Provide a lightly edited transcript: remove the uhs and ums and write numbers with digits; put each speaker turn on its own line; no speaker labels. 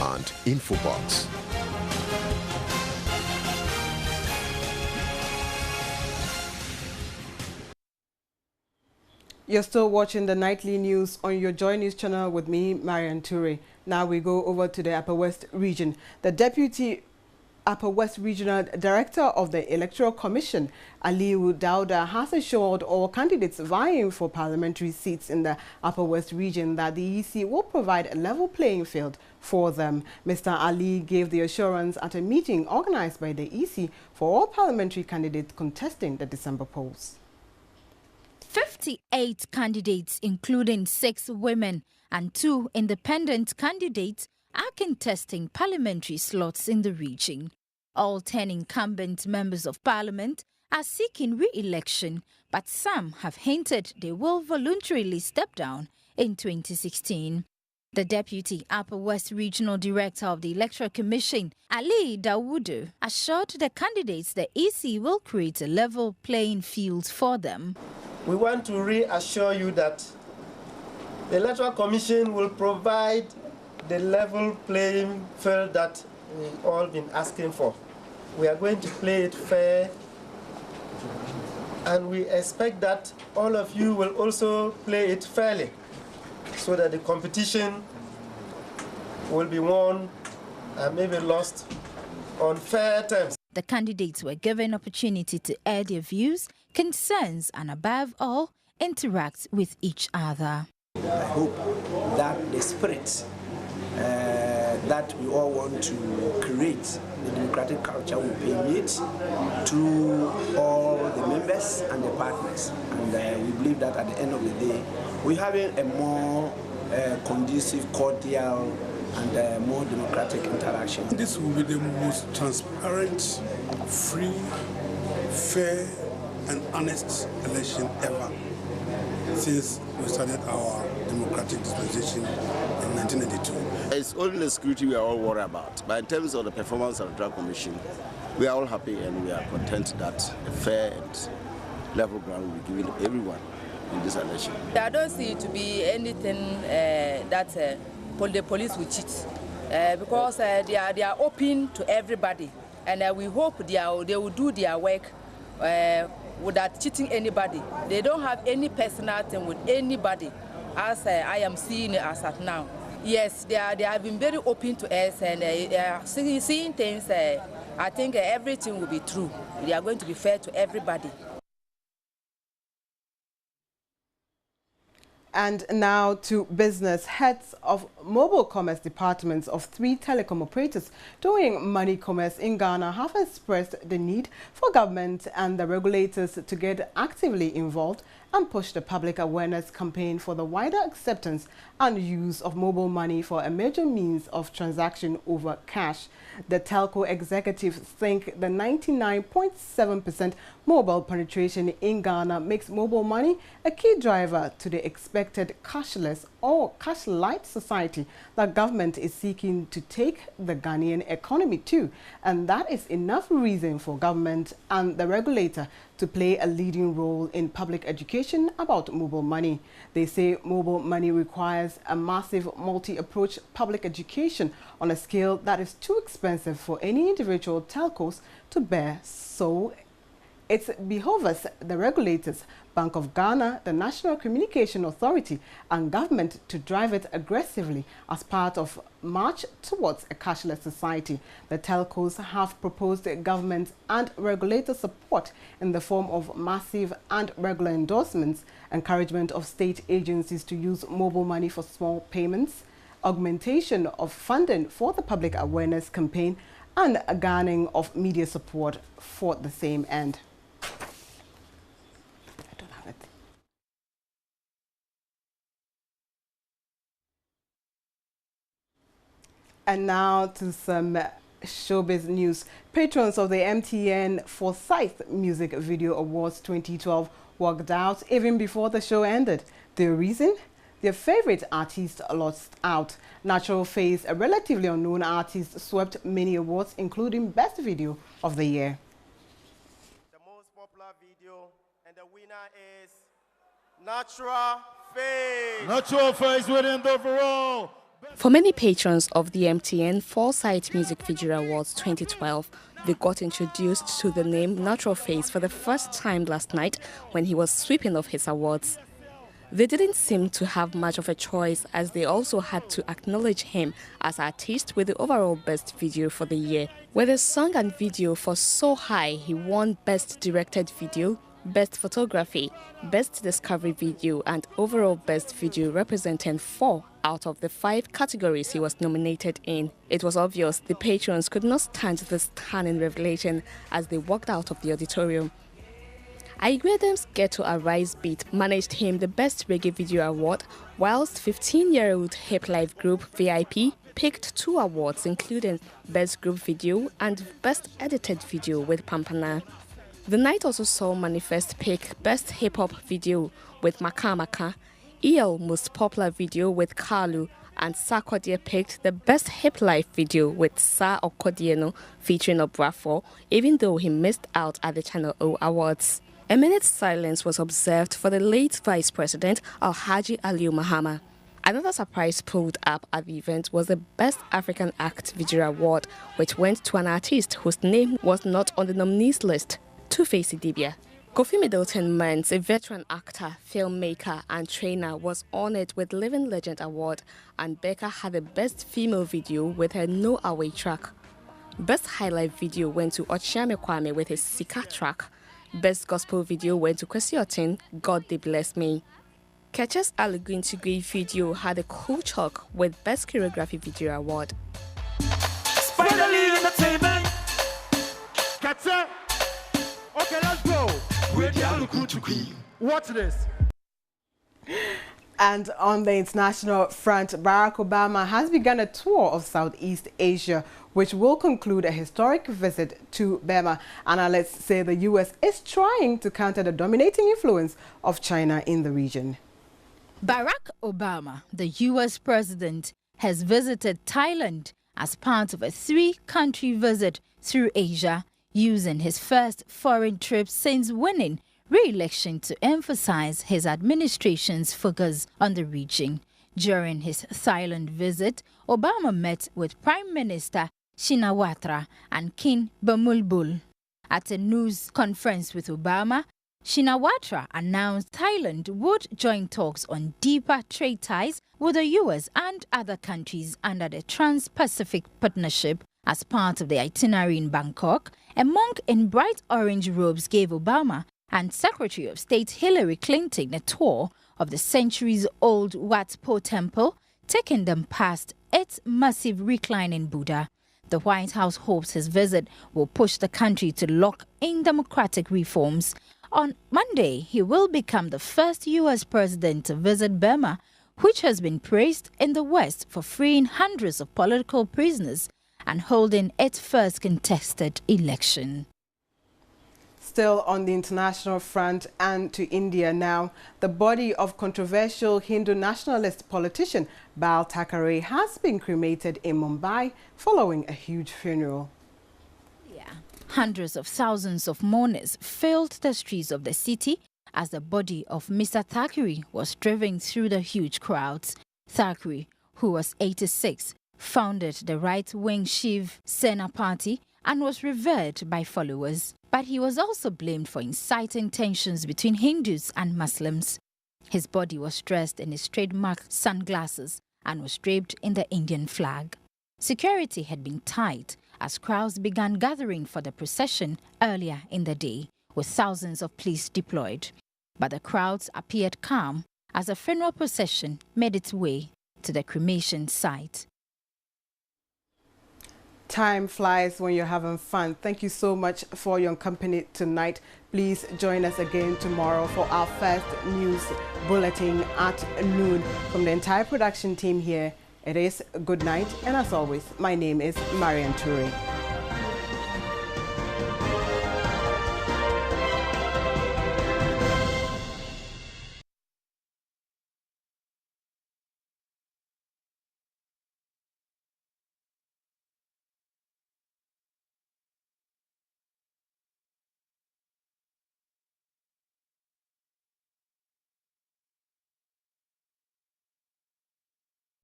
and Infobox.
You're still watching the nightly news on your Joy News channel with me, Marian Toure. Now we go over to the Upper West region. The Deputy Upper West Regional Director of the Electoral Commission, Aliu Dauda, has assured all candidates vying for parliamentary seats in the Upper West region that the EC will provide a level playing field for them. Mr. Ali gave the assurance at a meeting organized by the EC for all parliamentary candidates contesting the December polls.
58 candidates, including 6 women and 2 independent candidates, are contesting parliamentary slots in the region. All 10 incumbent members of parliament are seeking re-election, but some have hinted they will voluntarily step down in 2016. The Deputy Upper West Regional Director of the Electoral Commission, Ali Dawudu, assured the candidates the EC will create a level playing field for them.
We want to reassure you that the Electoral Commission will provide the level playing field that we've all been asking for. We are going to play it fair, and we expect that all of you will also play it fairly, so that the competition will be won and maybe lost on fair terms.
The candidates were given opportunity to air their views, concerns, and above all, interact with each other.
I hope that the spirit that we all want to create, the democratic culture, will permeate through all the members and the partners. And we believe that at the end of the day, we're having a more conducive, cordial, and more democratic interaction.
This will be the most transparent, free, fair, and honest election ever since we started our democratic dispensation in 1982.
It's only the security we are all worried about. But in terms of the performance of the Drug Commission, we are all happy and we are content that a fair and level ground will be given to everyone in this election.
I don't see it to be anything that the police will cheat, because they are open to everybody, and we hope they will do their work without cheating anybody. They don't have any personal thing with anybody, as I am seeing it as at now. Yes, they have been very open to us, and seeing things. I think everything will be true. They are going to be fair to everybody.
And now to business. Heads of mobile commerce departments of 3 telecom operators doing money commerce in Ghana have expressed the need for government and the regulators to get actively involved and push the public awareness campaign for the wider acceptance and use of mobile money for a major means of transaction over cash. The telco executives think the 99.7% mobile penetration in Ghana makes mobile money a key driver to the expected cashless or cash-light society that government is seeking to take the Ghanaian economy to, and that is enough reason for government and the regulator to play a leading role in public education about mobile money. They say mobile money requires a massive multi-approach public education on a scale that is too expensive for any individual telcos to bear. So it behoves the regulators, Bank of Ghana, the National Communication Authority, and government to drive it aggressively as part of march towards a cashless society. The telcos have proposed government and regulator support in the form of massive and regular endorsements, encouragement of state agencies to use mobile money for small payments, augmentation of funding for the public awareness campaign, and a garnering of media support for the same end. And now to some showbiz news. Patrons of the MTN Forsyth Music Video Awards 2012 walked out even before the show ended. The reason? Their favorite artist lost out. Natural Face, a relatively unknown artist, swept many awards, including Best Video of the Year.
The most popular video, and the winner is Natural Face.
Natural Face winning the overall
For many patrons of the MTN Foresight Music Video Awards 2012, they got introduced to the name Natural Face for the first time last night when he was sweeping off his awards. They didn't seem to have much of a choice, as they also had to acknowledge him as artist with the overall best video for the year. With his song and video for So High, he won Best Directed Video, Best Photography, Best Discovery Video and overall Best Video, representing 4 out of the 5 categories he was nominated in. It was obvious the patrons could not stand this stunning revelation as they walked out of the auditorium. Aigwedem's Get to Arise beat managed him the Best Reggae Video Award, whilst 15-year-old Hip Life group VIP picked 2 awards, including Best Group Video and Best Edited Video with Pampana. The night also saw Manifest pick Best Hip Hop Video with Makamaka, EL Most Popular Video with Kalu, and Sarkodie picked the Best Hip Life Video with Sa Okodieno featuring Obrafo, even though he missed out at the Channel O Awards. A minute's silence was observed for the late Vice President Alhaji Aliu Mahama. Another surprise pulled up at the event was the Best African Act Video Award, which went to an artist whose name was not on the nominees list, Two-Face Idibia. Kofi Middleton Mens, a veteran actor, filmmaker and trainer, was honored with Living Legend Award, and Becca had the Best Female Video with her No Away track. Best Highlight Video went to Ochiame Kwame with his Sika track. Best Gospel Video went to Kwesi Otin, God They Bless Me. Ketches Aluguntigui Video had a cool chalk with Best Choreography Video Award.
Finally in the table. Ketche. Okay, let's go. Watch this.
And on the international front, Barack Obama has begun a tour of Southeast Asia, which will conclude a historic visit to Burma. Analysts say the U.S. is trying to counter the dominating influence of China in the region.
Barack Obama, the U.S. president, has visited Thailand as part of a 3-country visit through Asia, using his first foreign trip since winning re-election to emphasize his administration's focus on the region. During his Thailand visit, Obama met with Prime Minister Shinawatra and King Bumulbul. At a news conference with Obama, Shinawatra announced Thailand would join talks on deeper trade ties with the U.S. and other countries under the Trans-Pacific Partnership. As part of the itinerary in Bangkok, a monk in bright orange robes gave Obama and Secretary of State Hillary Clinton a tour of the centuries-old Wat Po Temple, taking them past its massive reclining Buddha. The White House hopes his visit will push the country to lock in democratic reforms. On Monday, he will become the first U.S. president to visit Burma, which has been praised in the West for freeing hundreds of political prisoners and holding its first contested election.
Still on the international front and to India now, the body of controversial Hindu nationalist politician Bal Thackeray has been cremated in Mumbai following a huge funeral.
Hundreds of thousands of mourners filled the streets of the city as the body of Mr. Thackeray was driven through the huge crowds. Thackeray, who was 86, founded the right-wing Shiv Sena party and was revered by followers. But he was also blamed for inciting tensions between Hindus and Muslims. His body was dressed in his trademark sunglasses and was draped in the Indian flag. Security had been tight as crowds began gathering for the procession earlier in the day, with thousands of police deployed. But the crowds appeared calm as the funeral procession made its way to the cremation site.
Time flies when you're having fun. Thank you so much for your company tonight. Please join us again tomorrow for our first news bulletin at noon. From the entire production team here, it is good night, and as always, my name is Marian Toure.